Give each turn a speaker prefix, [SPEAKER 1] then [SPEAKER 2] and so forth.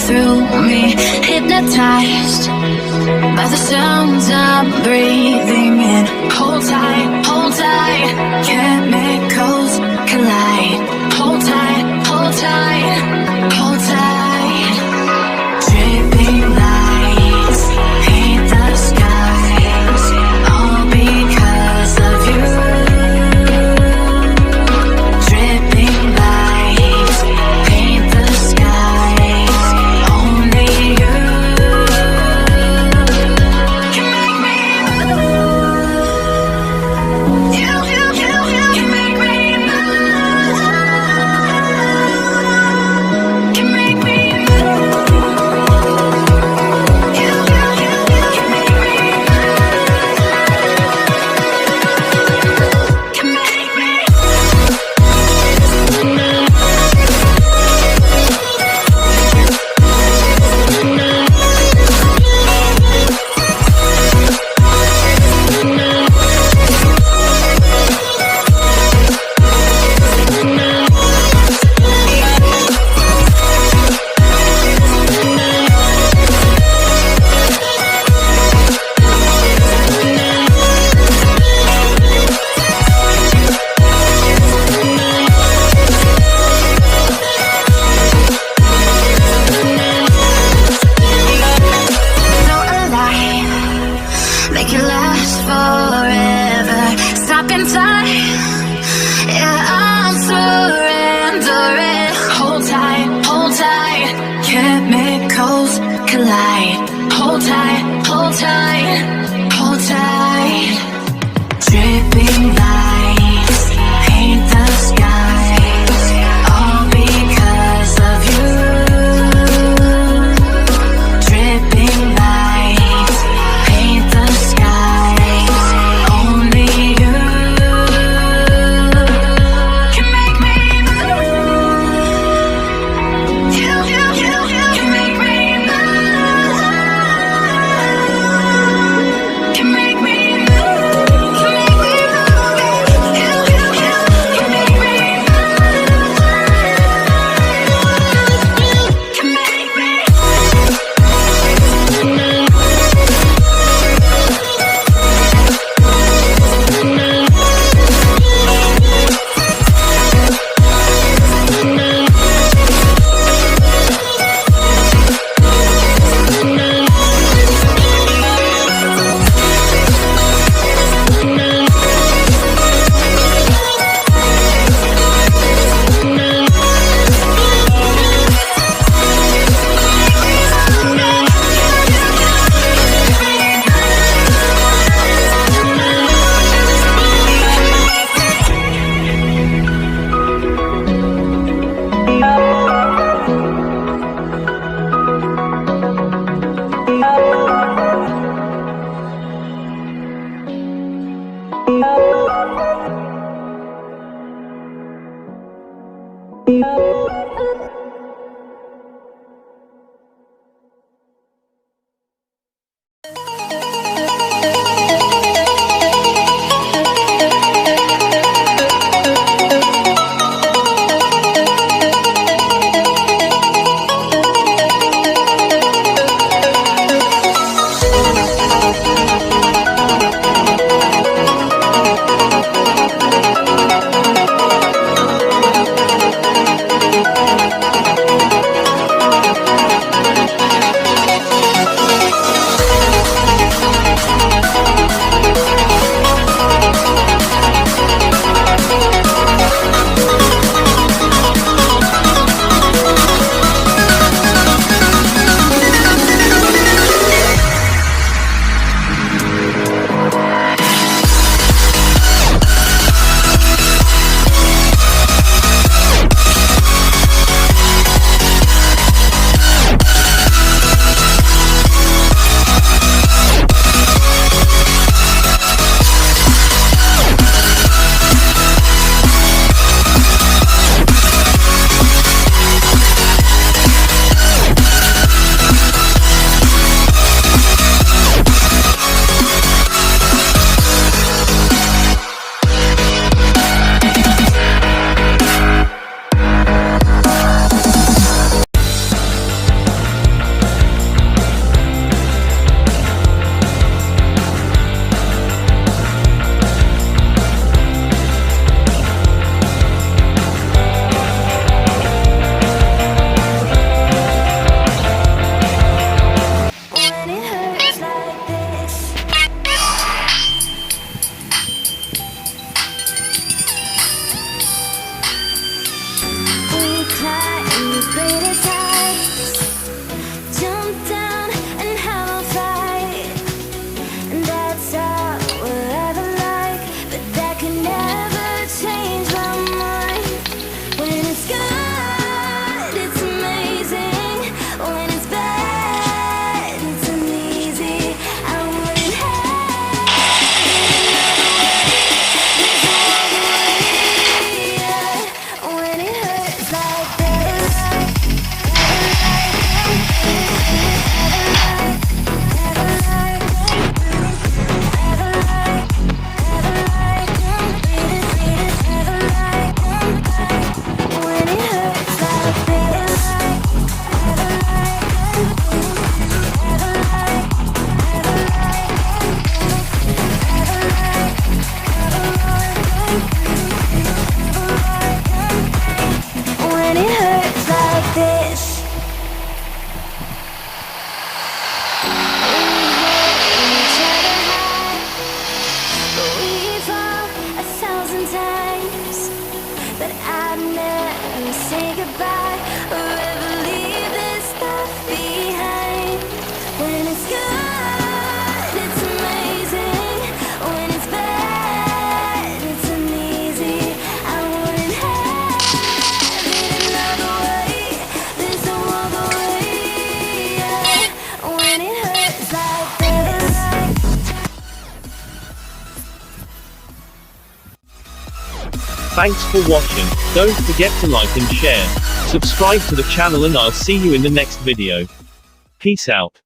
[SPEAKER 1] through me, hypnotized by the sounds I'm breathing in. Hold tight, chemicals collide. Hold tight, hold tight, hold tight. Dripping lights paint the skies, all because of you. Dripping lights paint the skies, only you can make me move. You can make me move. Can make me move. You can make me move. Can make me. No alive, make it last forever. Stop in time, yeah, I'm surrendering. Hold tight, chemicals collide. Hold tight, hold tight, hold tight. Dripping lights paint the skies, all because of you. Dripping lights paint the skies, only you can make me move. You can make me move.
[SPEAKER 2] Thanks for watching. Don't forget to like and share. Subscribe to the channel and I'll see you in the next video. Peace out.